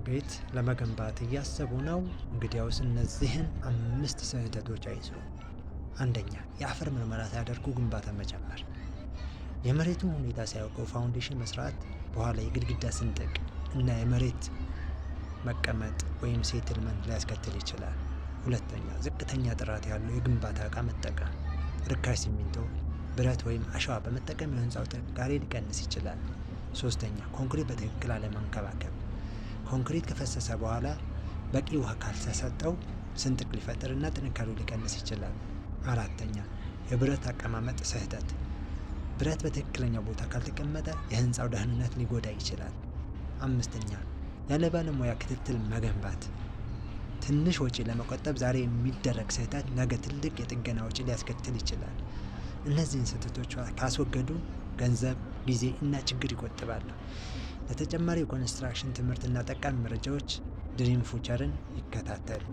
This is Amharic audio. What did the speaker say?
ቤት ለመገንባት እያሰቡ ነው? እንግዲያውስ እነዚህን 5 ስህተቶች አይስሩ። አንደኛ፣ የአፈር ምርመራ ሳያደርጉ ግንባታ መጀመር። የመሬቱን ሁኔታ ሳያውቁ ፋውንዴሽን መስራት በኋላ የግድግዳ ስንጥቅ እና የመሬት መቀመጥ ወይም ሴትልመንት ሊያስከትል ይችላል። ሁለተኛ፣ ዝቅተኛ ጥራት ያለው የግንባታ ዕቃ መጠቀም። ርካሽ ሲሚንቶ፣ ብረት ወይም አሸዋ በመጠቀም የህንፃው ጥንካሬ ሊቀንስ ይችላል። ሶስተኛ፣ ኮንክሪት በትክክል አለመንከባከብ። ኮንክሪት ከፈሰሰ በኋላ በቂ ውሃ ካልተሰጠው ስንጥቅ ሊፈጥርና ጥንካሬው ሊቀንስ ይችላል። አራተኛ፣ የብረት አቀማመጥ ስህተት። ብረት በትክክለኛው ቦታ ካልተቀመጠ የህንፃው ደህንነት ሊጎዳ ይችላል። አምስተኛ፣ ያለ ባለሙያ ክትትል መገንባት። ትንሽ ወጪ ለመቆጠብ ዛሬ የሚደረግ ስህተት ነገ ትልቅ የጥገና ወጪ ሊያስከትል ይችላል። እነዚህን ስህተቶች ካስወገዱ ገንዘብ፣ ጊዜ እና ችግር ይቆጥባሉ። ለተጨማሪ የኮንስትራክሽን ትምህርት እና ጠቃሚ መረጃዎች ድሪም ፉቸርን ይከታተሉ።